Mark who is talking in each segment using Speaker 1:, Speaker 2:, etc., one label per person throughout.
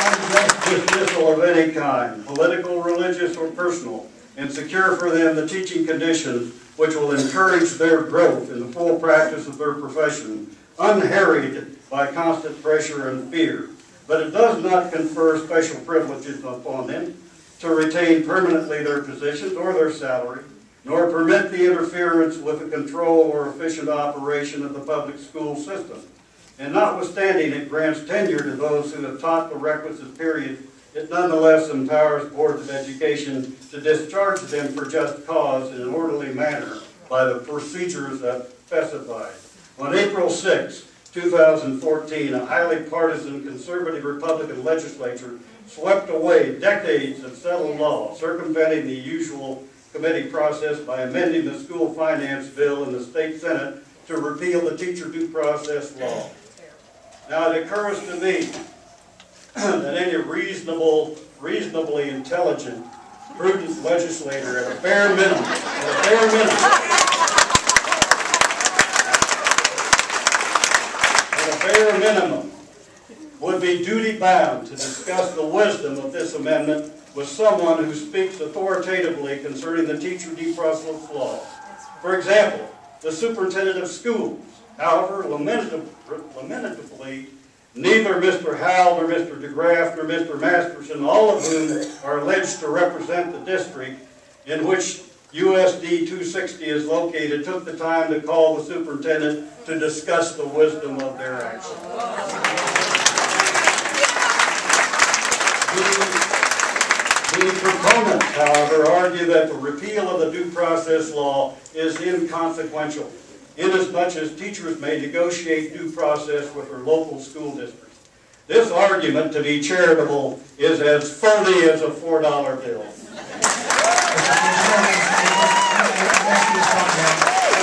Speaker 1: unjust dismissal of any kind, political, religious, or personal, and secure for them the teaching conditions which will encourage their growth in the full practice of their profession, unharried by constant pressure and fear. But it does not confer special privileges upon them to retain permanently their positions or their salary, nor permit the interference with the control or efficient operation of the public school system. And notwithstanding it grants tenure to those who have taught the requisite period, it nonetheless empowers boards of education to discharge them for just cause in an orderly manner by the procedures that specified. On April 6, 2014, a highly partisan conservative Republican legislature swept away decades of settled law, circumventing the usual committee process by amending the school finance bill in the state Senate to repeal the teacher due process law. Now it occurs to me that any reasonably intelligent, prudent legislator at a bare minimum, would be duty-bound to discuss the wisdom of this amendment with someone who speaks authoritatively concerning the teacher due process law. For example, the superintendent of schools. However, lamentably, neither Mr. Howell nor Mr. DeGraff nor Mr. Masterson, all of whom are alleged to represent the district in which USD 260 is located, took the time to call the superintendent to discuss the wisdom of their action. The proponents, however, argue that the repeal of the due process law is inconsequential, inasmuch as teachers may negotiate due process with their local school districts. This argument, to be charitable, is as phony as a $4 bill.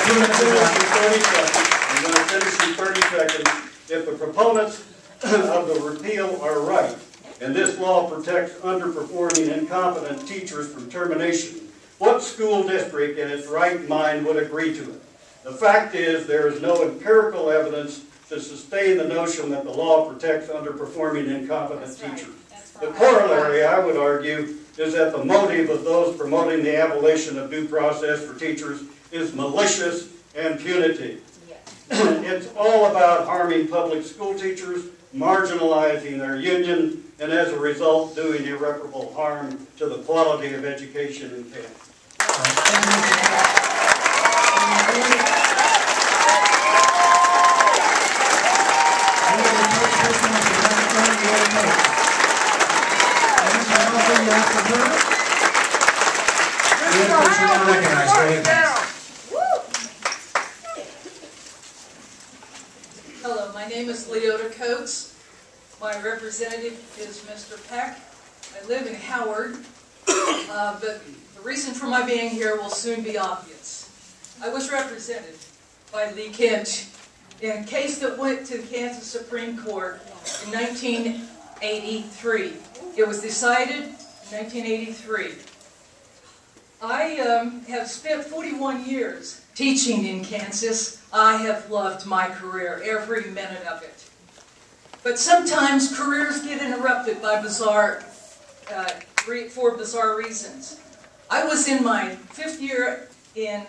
Speaker 1: I'm going to finish in 30 seconds. If the proponents of the repeal are right, and this law protects underperforming, incompetent teachers from termination, what school district in its right mind would agree to it? The fact is, there is no empirical evidence to sustain the notion that the law protects underperforming, incompetent teachers. The corollary, I would argue, is that the motive of those promoting the abolition of due process for teachers is malicious and punitive. It's all about harming public school teachers, marginalizing their union, and as a result, doing irreparable harm to the quality of education in Kansas.
Speaker 2: Hello, my name is Legislators. My representative is Mr. Peck. I live in Howard, but the reason for my being here will soon be obvious. I was represented by Lee Kinch in a case that went to the Kansas Supreme Court in 1983. It was decided in 1983. I have spent 41 years teaching in Kansas. I have loved my career, every minute of it. But sometimes careers get interrupted by for bizarre reasons. I was in my 5th year in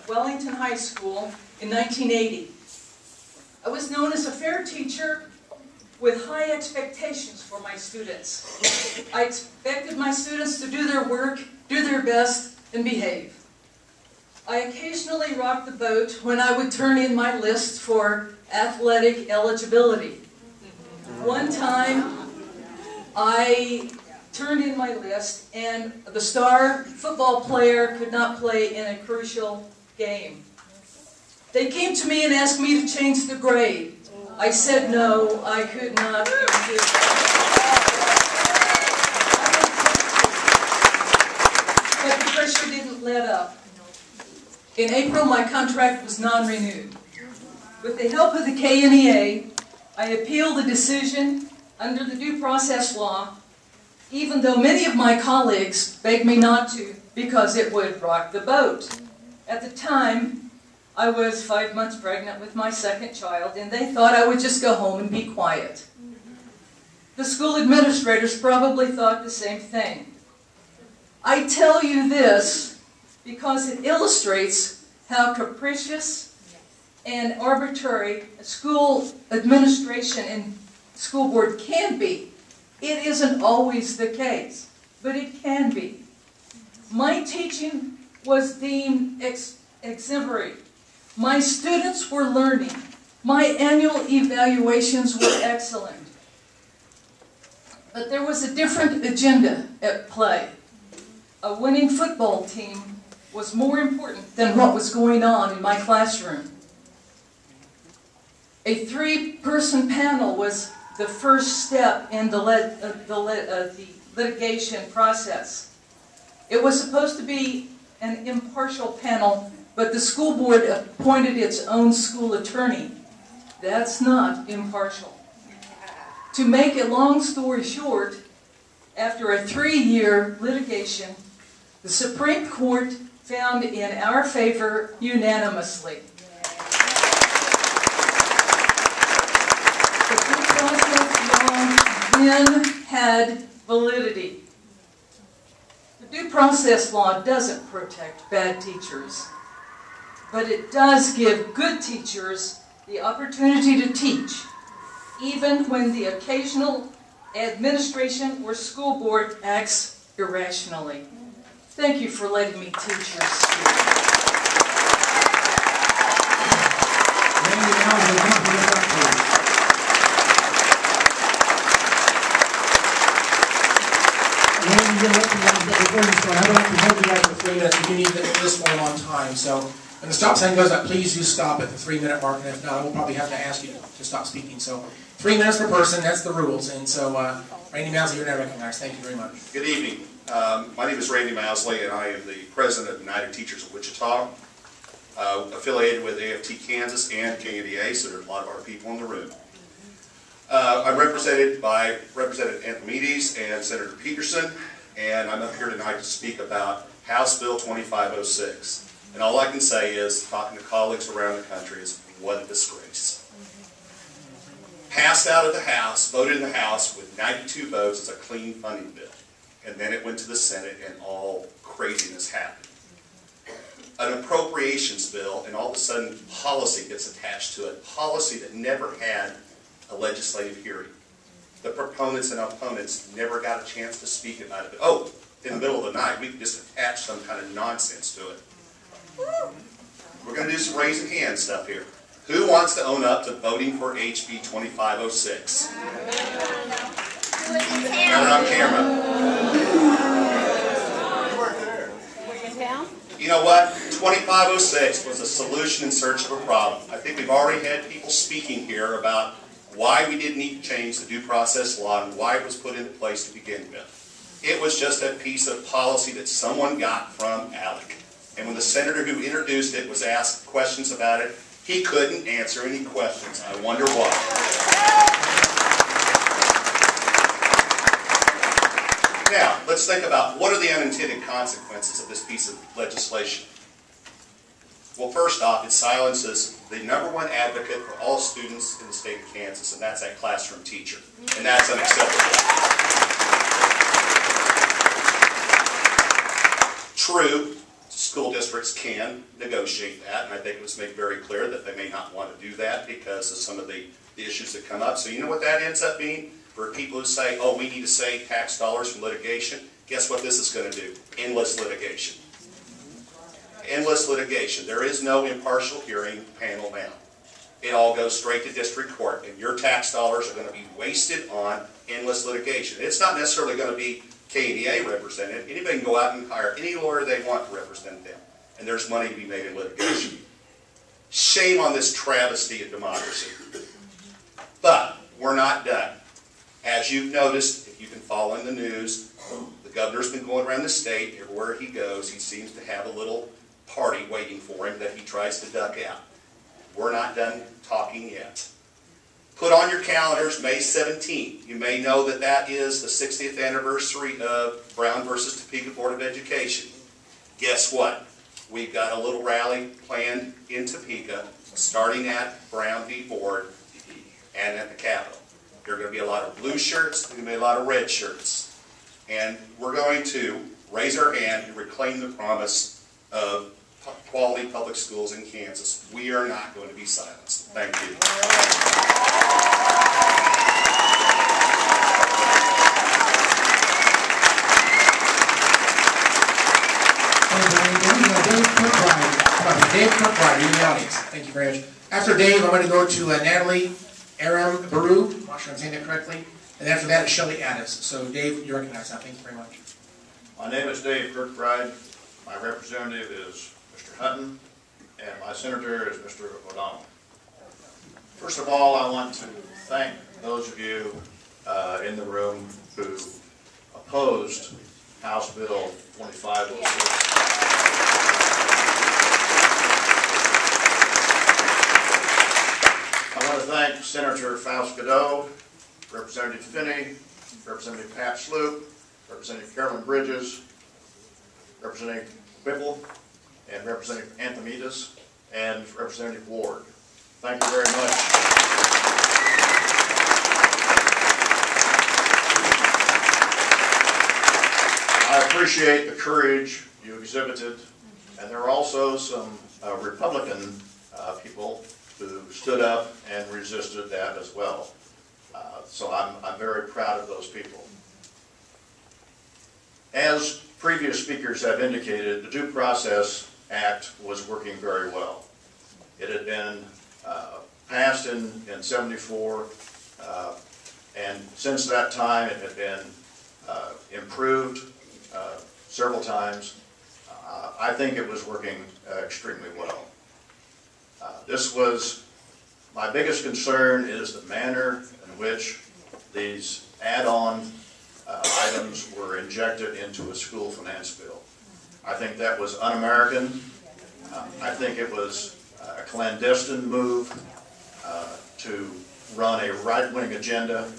Speaker 2: Wellington High School in 1980. I was known as a fair teacher with high expectations for my students. I expected my students to do their work, do their best, and behave. I occasionally rocked the boat when I would turn in my list for athletic eligibility. One time, I turned in my list, and the star football player could not play in a crucial game. They came to me and asked me to change the grade. I said no, I could not do that. But the pressure didn't let up. In April, my contract was non-renewed. With the help of the KNEA, I appealed the decision under the due process law, even though many of my colleagues begged me not to because it would rock the boat. At the time, I was 5 months pregnant with my second child, and they thought I would just go home and be quiet. The school administrators probably thought the same thing. I tell you this because it illustrates how capricious and arbitrary a school administration and school board can be. It isn't always the case, but it can be. My teaching was deemed exemplary. My students were learning. My annual evaluations were excellent. But there was a different agenda at play. A winning football team was more important than what was going on in my classroom. A three-person panel was the first step in the litigation process. It was supposed to be an impartial panel, but the school board appointed its own school attorney. That's not impartial. To make a long story short, after a 3-year litigation, the Supreme Court found in our favor unanimously. The due process law then had validity. The due process law doesn't protect bad teachers, but it does give good teachers the opportunity to teach, even when the occasional administration or school board acts irrationally. Thank you for letting me teach your school.
Speaker 3: You need this one on time. So when the stop sign goes up, please do stop at the 3-minute mark, and if not, I will probably have to ask you to stop speaking. So 3 minutes per person, that's the rules. And so, Randy Mousley, you're now recognized. Thank you very much.
Speaker 4: Good evening. My name is Randy Mousley, and I am the president of United Teachers of Wichita, affiliated with AFT Kansas and KNDA, so there's a lot of our people in the room. I'm represented by Representative Anthemides and Senator Peterson, and I'm up here tonight to speak about House Bill 2506. And all I can say is, talking to colleagues around the country, is what a disgrace. Passed out of the House, voted in the House with 92 votes as a clean funding bill. And then it went to the Senate and all craziness happened. An appropriations bill, and all of a sudden policy gets attached to it. Policy that never had a legislative hearing. The proponents and opponents never got a chance to speak about it. But, oh, in the middle of the night, we can just attach some kind of nonsense to it. We're going to do some raising hand stuff here. Who wants to own up to voting for HB 2506? Got it on camera. You know what? 2506 was a solution in search of a problem. I think we've already had people speaking here about why we didn't need to change the due process law and why it was put into place to begin with. It was just a piece of policy that someone got from ALEC. And when the senator who introduced it was asked questions about it, he couldn't answer any questions. I wonder why. Now, let's think about what are the unintended consequences of this piece of legislation. Well, first off, it silences the #1 advocate for all students in the state of Kansas, and that's that classroom teacher. And that's unacceptable. True, school districts can negotiate that, and I think it was made very clear that they may not want to do that because of some of the issues that come up. So you know what that ends up being? For people who say, oh, we need to save tax dollars from litigation, guess what this is going to do? Endless litigation. Endless litigation. There is no impartial hearing panel now. It all goes straight to district court, and your tax dollars are going to be wasted on endless litigation. It's not necessarily going to be KNDA represented. Anybody can go out and hire any lawyer they want to represent them, and there's money to be made in litigation. Shame on this travesty of democracy. But we're not done. As you've noticed, if you've been following the news, the governor's been going around the state. Everywhere he goes, he seems to have a little party waiting for him that he tries to duck out. We're not done talking yet. Put on your calendars May 17th. You may know that that is the 60th anniversary of Brown versus Topeka Board of Education. Guess what? We've got a little rally planned in Topeka, starting at Brown v. Board and at the Capitol. There are going to be a lot of blue shirts, there are going to be a lot of red shirts. And we're going to raise our hand and reclaim the promise of quality public schools in Kansas. We are not going to be silenced. Thank you.
Speaker 3: Dave Kirkbride, in the audience. Thank you very much. After Dave, I'm going to go to Natalie Aram-Baru. I'm not sure I'm saying that correctly. And after that, it's Shelley Addis. So Dave, you're recognized now. Thank you very much.
Speaker 5: My name is Dave Kirkbride. My representative is Mr. Hutton, and my senator is Mr. O'Donnell. First of all, I want to thank those of you in the room who opposed House Bill 2506. I want to thank Senator Faust-Godot, Representative Finney, Representative Pat Sloop, Representative Carolyn Bridges, Representative Whipple, and Representative Anthemitas, and Representative Ward. Thank you very much. I appreciate the courage you exhibited, and there are also some Republican people who stood up and resisted that as well. So I'm very proud of those people. As previous speakers have indicated, the Due Process Act was working very well. It had been passed in 74, and since that time it had been improved several times. I think it was working extremely well. My biggest concern is the manner in which these add-on items were injected into a school finance bill. I think that was un-American. I think it was a clandestine move to run a right-wing agenda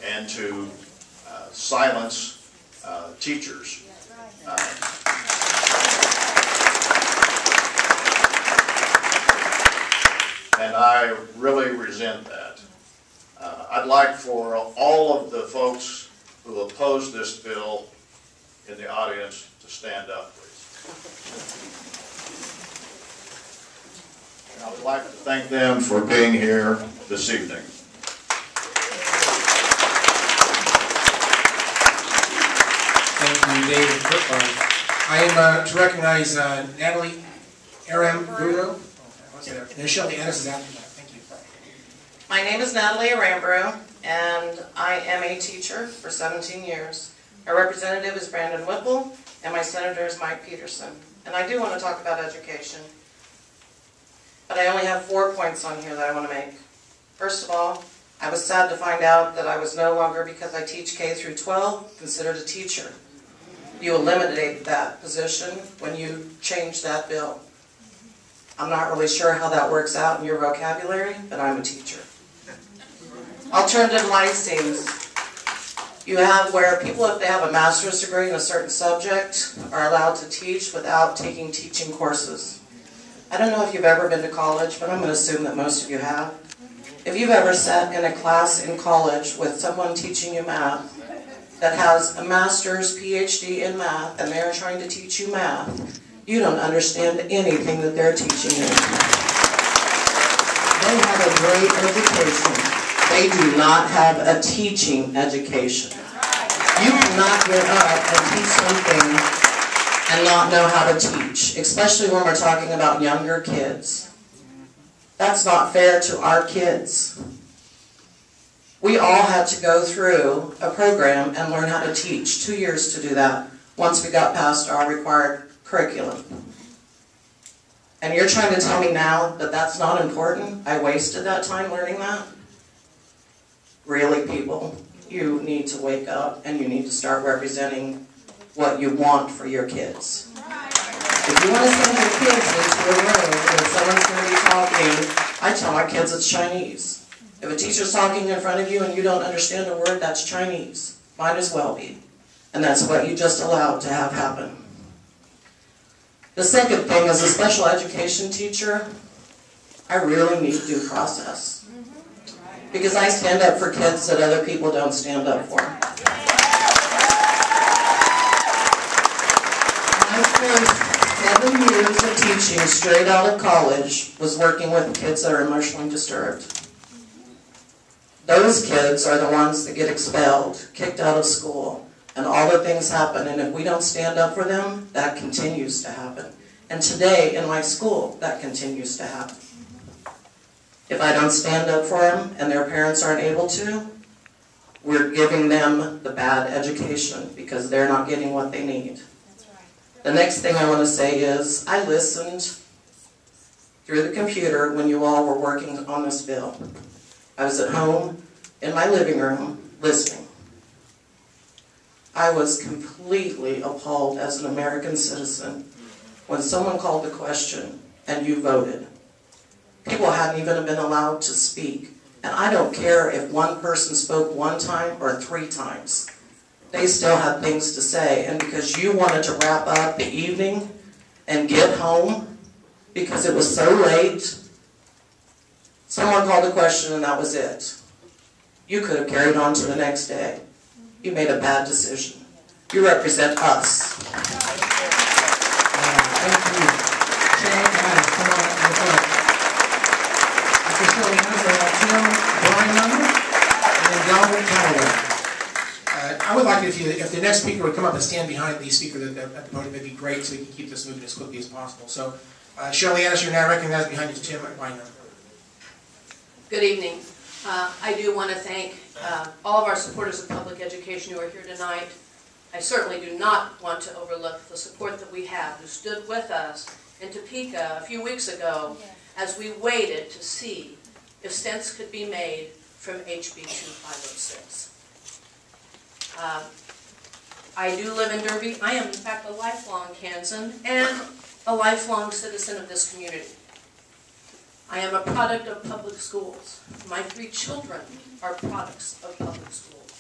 Speaker 5: and to silence teachers. And I really resent that. I'd like for all of the folks who oppose this bill in the audience to stand up, please. And I would like to thank them for being here this evening.
Speaker 3: Thank you, David Kirkbride. I am to recognize Natalie Aram-Baru. And Shelley Addis is after that. Thank you.
Speaker 6: My name is Natalie Aram-Baru, and I am a teacher for 17 years. My representative is Brandon Whipple, and my senator is Mike Peterson. And I do want to talk about education, but I only have 4 points on here that I want to make. First of all, I was sad to find out that I was no longer, because I teach K through 12, considered a teacher. You eliminated that position when you changed that bill. I'm not really sure how that works out in your vocabulary, but I'm a teacher. Alternative licensing. You have where people, if they have a master's degree in a certain subject, are allowed to teach without taking teaching courses. I don't know if you've ever been to college, but I'm going to assume that most of you have. If you've ever sat in a class in college with someone teaching you math that has a master's, PhD in math, and they're trying to teach you math, you don't understand anything that they're teaching you. They have a great education. They do not have a teaching education. You cannot get up and teach something and not know how to teach, especially when we're talking about younger kids. That's not fair to our kids. We all had to go through a program and learn how to teach. 2 years to do that once we got past our required curriculum. And you're trying to tell me now that that's not important? I wasted that time learning that? Really, people, you need to wake up and you need to start representing what you want for your kids. If you want to send your kids into a room and someone's going to be talking, I tell my kids it's Chinese. If a teacher's talking in front of you and you don't understand a word, that's Chinese. Might as well be. And that's what you just allowed to have happen. The second thing, as a special education teacher, I really need due process. because I stand up for kids that other people don't stand up for. My first 7 years of teaching straight out of college was working with kids that are emotionally disturbed. Those kids are the ones that get expelled, kicked out of school, and all the things happen. And if we don't stand up for them, that continues to happen. And today, in my school, that continues to happen. If I don't stand up for them and their parents aren't able to, we're giving them the bad education because they're not getting what they need. The next thing I want to say is, I listened through the computer when you all were working on this bill. I was at home in my living room listening. I was completely appalled as an American citizen when someone called the question and you voted. People hadn't even been allowed to speak. And I don't care if one person spoke 1 time or 3 times. They still had things to say. And because you wanted to wrap up the evening and get home because it was so late, someone called a question and that was it. You could have carried on to the next day. You made a bad decision. You represent us.
Speaker 3: Thank you. Jay, guys, come on up to the front. After Shirley Tim, Brian, and then Donald Calloway. I would like it if the next speaker would come up and stand behind the speaker at the podium, it'd be great so we can keep this moving as quickly as possible. So, Shirley Annis, you're now recognized behind you, Tim Brian.
Speaker 7: Good evening. I do want to thank all of our supporters of public education who are here tonight. I certainly do not want to overlook the support that we have who stood with us in Topeka a few weeks ago as we waited to see if sense could be made from HB 2506. I do live in Derby. I am in fact a lifelong Kansan and a lifelong citizen of this community. I am a product of public schools. My 3 children are products of public schools.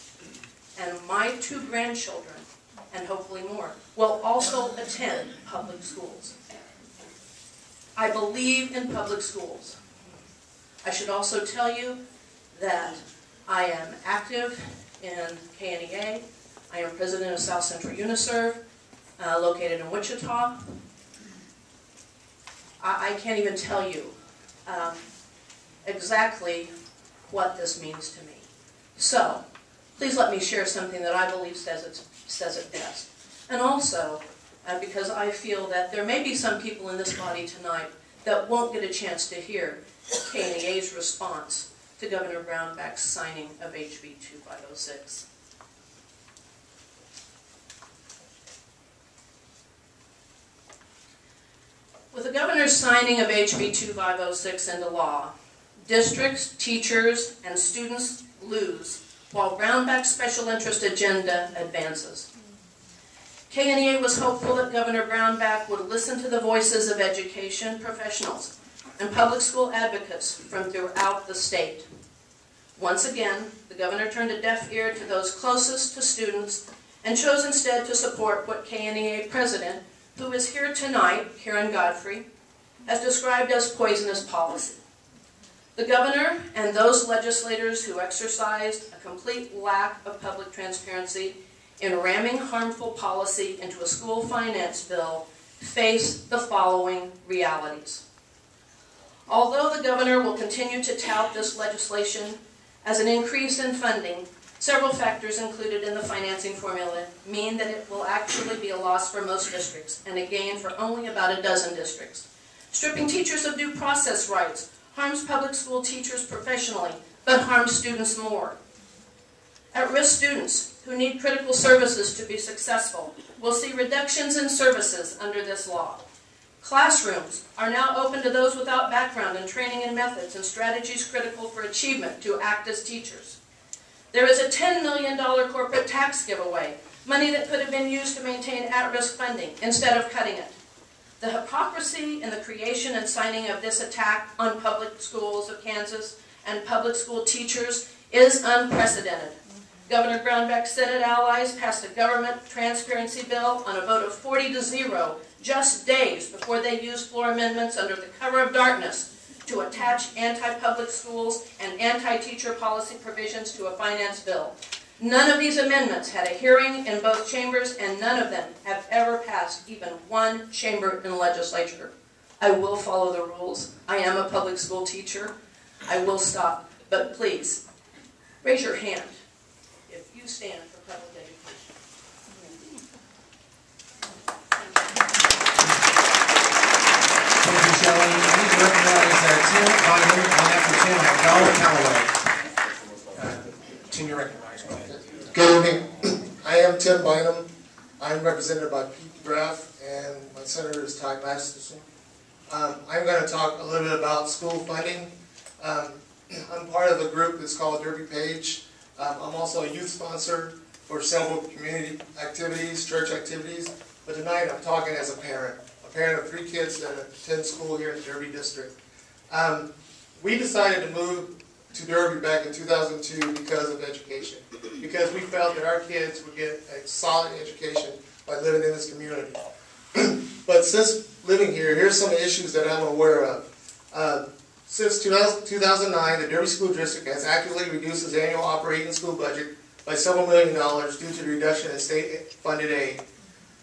Speaker 7: And my 2 grandchildren, and hopefully more, will also attend public schools. I believe in public schools. I should also tell you that I am active in KNEA. I am president of South Central Uniserve, located in Wichita. I can't even tell you exactly what this means to me. So, please let me share something that I believe says it best. And also, because I feel that there may be some people in this body tonight that won't get a chance to hear KNEA's response to Governor Brownback's signing of HB 2506. With the governor's signing of HB 2506 into law, districts, teachers, and students lose while Brownback's special interest agenda advances. KNEA was hopeful that Governor Brownback would listen to the voices of education professionals and public school advocates from throughout the state. Once again, the governor turned a deaf ear to those closest to students and chose instead to support what KNEA president, who is here tonight, Karen Godfrey, has described as poisonous policy. The governor and those legislators who exercised a complete lack of public transparency in ramming harmful policy into a school finance bill face the following realities. Although the governor will continue to tout this legislation as an increase in funding, several factors included in the financing formula mean that it will actually be a loss for most districts and a gain for only about a dozen districts. Stripping teachers of due process rights harms public school teachers professionally, but harms students more. At-risk students who need critical services to be successful will see reductions in services under this law. Classrooms are now open to those without background in training and methods and strategies critical for achievement to act as teachers. There is a $10 million corporate tax giveaway, money that could have been used to maintain at-risk funding instead of cutting it. The hypocrisy in the creation and signing of this attack on public schools of Kansas and public school teachers is unprecedented. Governor Brownback's Senate allies passed a government transparency bill on a vote of 40-0 just days before they used floor amendments under the cover of darkness to attach anti-public schools and anti-teacher policy provisions to a finance bill. None of these amendments had a hearing in both chambers, and none of them have ever passed even one chamber in the legislature. I will follow the rules. I am a public school teacher. I will stop. But please, raise your hand if you stand for public education.
Speaker 3: Thank you, Shelley. I need to recognize Tim Bynum, and after Tim, I have Donald Calloway. Tim, you're recognized. Go ahead.
Speaker 8: Good evening. I am Tim Bynum. I'm represented by Pete Graff, and my senator is Ty Masterson. I'm going to talk a little bit about school funding. I'm part of a group that's called Derby Page. I'm also a youth sponsor for several community activities, church activities. But tonight I'm talking as a parent of 3 kids that attend school here in the Derby district. We decided to move to Derby back in 2002 because of education. Because we felt that our kids would get a solid education by living in this community. But since living here, here's some issues that I'm aware of. Since 2009, the Derby School District has actively reduced its annual operating school budget by several $1 million due to the reduction in state-funded aid.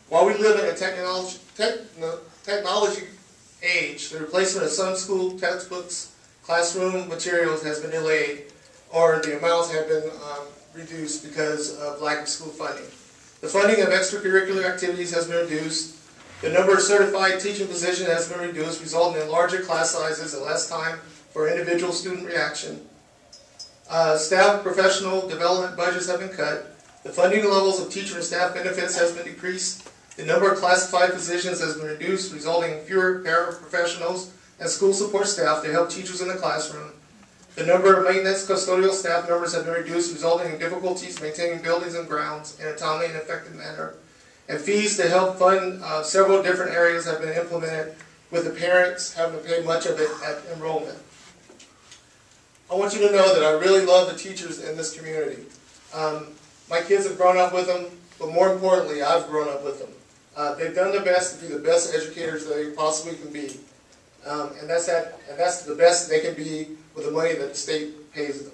Speaker 8: While we live in a technology age, the replacement of some school textbooks, classroom materials has been delayed, or the amounts have been reduced because of lack of school funding. The funding of extracurricular activities has been reduced. The number of certified teaching positions has been reduced, resulting in larger class sizes and less time for individual student reaction. Staff professional development budgets have been cut. The funding levels of teacher and staff benefits has been decreased. The number of classified positions has been reduced, resulting in fewer paraprofessionals and school support staff to help teachers in the classroom. The number of maintenance custodial staff members have been reduced, resulting in difficulties maintaining buildings and grounds in a timely and effective manner. And fees to help fund several different areas have been implemented, with the parents having to pay much of it at enrollment. I want you to know that I really love the teachers in this community. My kids have grown up with them, but more importantly, I've grown up with them. They've done their best to be the best educators that they possibly can be. And that's the best they can be with the money that the state pays them.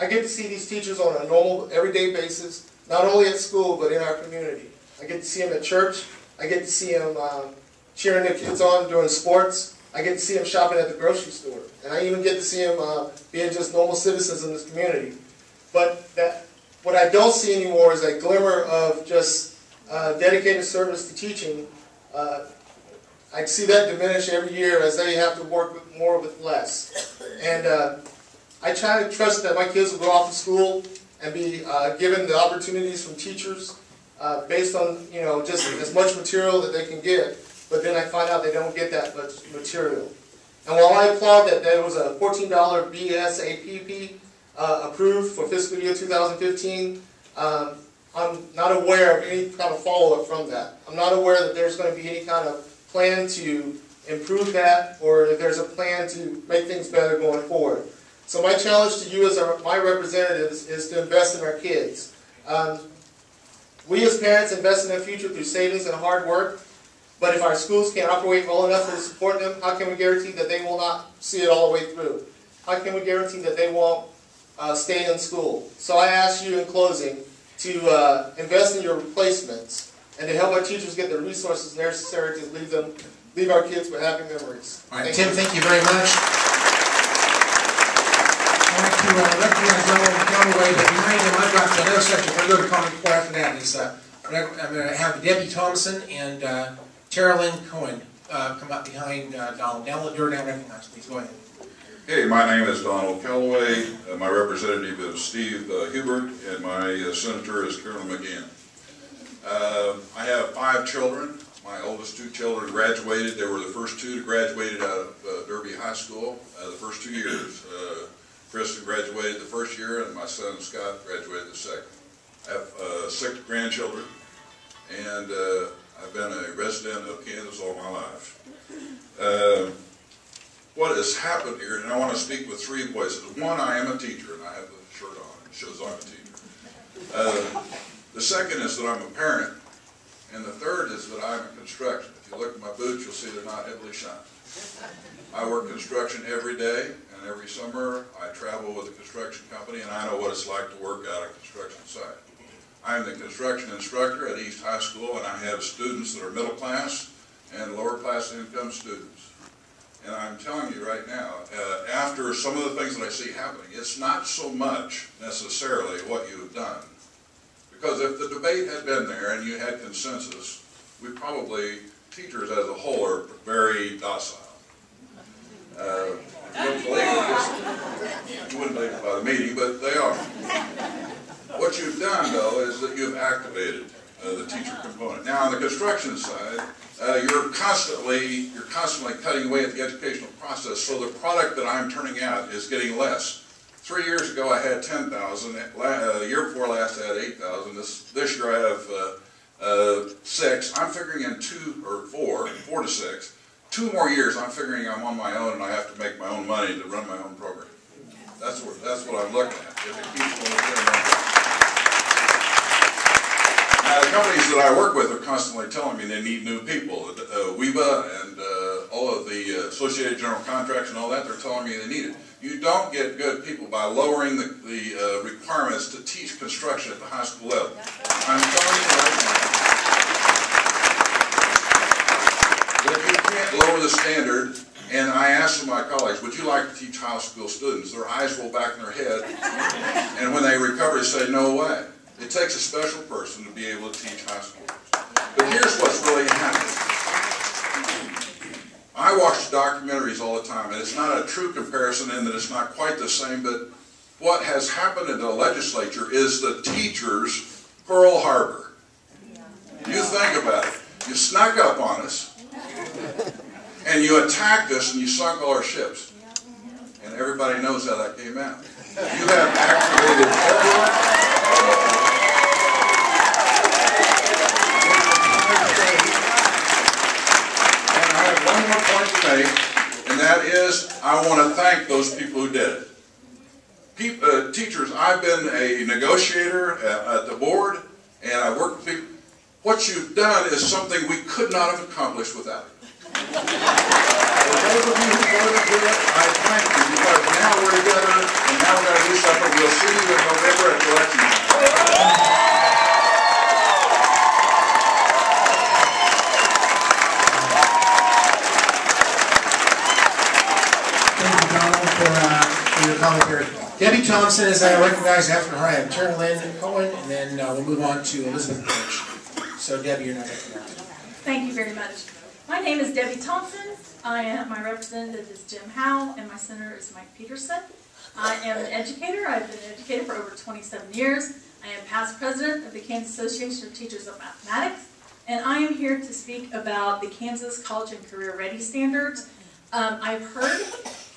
Speaker 8: I get to see these teachers on a normal, everyday basis, not only at school, but in our community. I get to see them at church. I get to see them cheering their kids on during sports. I get to see them shopping at the grocery store. And I even get to see them being just normal citizens in this community. But what I don't see anymore is a glimmer of just dedicated service to teaching. I see that diminish every year as they have to work more with less. And I try to trust that my kids will go off to school and be given the opportunities from teachers based on, just as much material that they can get, but then I find out they don't get that much material. And while I applaud that there was a $14 BSAPP approved for fiscal year 2015, I'm not aware of any kind of follow-up from that. I'm not aware that there's going to be any kind of plan to improve that, or if there's a plan to make things better going forward. So my challenge to you as my representatives is to invest in our kids. We as parents invest in their future through savings and hard work, but if our schools can't operate well enough to support them, how can we guarantee that they will not see it all the way through? How can we guarantee that they won't stay in school? So I ask you in closing to invest in your replacements and to help our teachers get the resources necessary to leave our kids with happy memories.
Speaker 3: All right, Tim, thank you very much. I'd like to recognize Donald Calloway, but behind him I've got another section. We're going to comment before after that. I'm going to have Debbie Thompson and Tara Lynn Cohen come up behind Donald. Donald, you're now recognized. Please go ahead.
Speaker 9: Hey, my name is Donald Calloway. My representative is Steve Hubert, and my senator is Carolyn McGinn. I have 5 children. My oldest 2 children graduated. They were the first 2 to graduate out of Derby High School the first 2 years. Kristen graduated the first year, and my son Scott graduated the second. I have 6 grandchildren, and I've been a resident of Kansas all my life. What has happened here, and I want to speak with 3 voices. 1, I am a teacher, and I have the shirt on. It shows I'm a teacher. The second is that I'm a parent, and the third is that I'm in construction. If you look at my boots, you'll see they're not heavily shined. I work construction every day, and every summer I travel with a construction company, and I know what it's like to work at a construction site. I'm the construction instructor at East High School, and I have students that are middle class and lower class income students. And I'm telling you right now, after some of the things that I see happening, it's not so much necessarily what you've done. Because if the debate had been there and you had consensus, we probably, teachers as a whole, are very docile. You wouldn't believe it by the meeting, but they are. What you've done, though, is that you've activated the teacher component. Now, on the construction side, you're constantly cutting away at the educational process, so the product that I'm turning out is getting less. 3 years ago, I had 10,000. The year before last, I had 8,000. This year, I have 6. I'm figuring in 2 or 4 to 6. 2 more years, I'm figuring I'm on my own and I have to make my own money to run my own program. That's what I'm looking at. If it keeps going now, the companies that I work with are constantly telling me they need new people. WEBA and all of the Associated General Contracts and all that, they're telling me they need it. You don't get good people by lowering the requirements to teach construction at the high school level. I'm telling you right now. If you can't lower the standard, and I asked my colleagues, would you like to teach high school students? Their eyes roll back in their head, and when they recover, they say, no way. It takes a special person to be able to teach high school. But here's what's really happening. I watch documentaries all the time, and it's not a true comparison in that it's not quite the same, but what has happened in the legislature is the teachers' Pearl Harbor. You think about it. You snuck up on us, and you attacked us, and you sunk all our ships. And everybody knows how that came out. You have activated everyone. And I have one more point to make, and that is I want to thank those people who did it. Teachers, I've been a negotiator at the board, and I work with people. What you've done is something we could not have accomplished without you. For those of you who voted to it, I thank you, because now we're together, and now we're going to do something. We'll see you in November at the election.
Speaker 3: Thank you, Donald, for your commentary. Debbie Thompson is recognized. After her, I have Tara Lynn Cohen, and then we'll move on to Elizabeth Birch. So, Debbie, you're not recognized.
Speaker 10: Thank you very much. My name is Debbie Thompson. My representative is Jim Howe, and my senator is Mike Peterson. I am an educator. I've been an educator for over 27 years. I am past president of the Kansas Association of Teachers of Mathematics, and I am here to speak about the Kansas College and Career Ready Standards. I've heard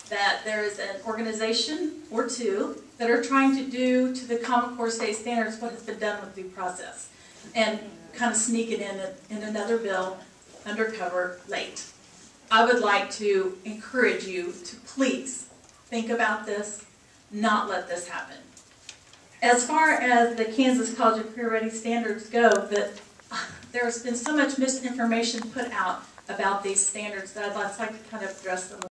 Speaker 10: that there is an organization or two that are trying to do to the Common Core State Standards what has been done with due process, and kind of sneak it in another bill undercover late. I would like to encourage you to please think about this, not let this happen. As far as the Kansas College of Career Ready Standards go, that there's been so much misinformation put out about these standards that I'd like to kind of address them.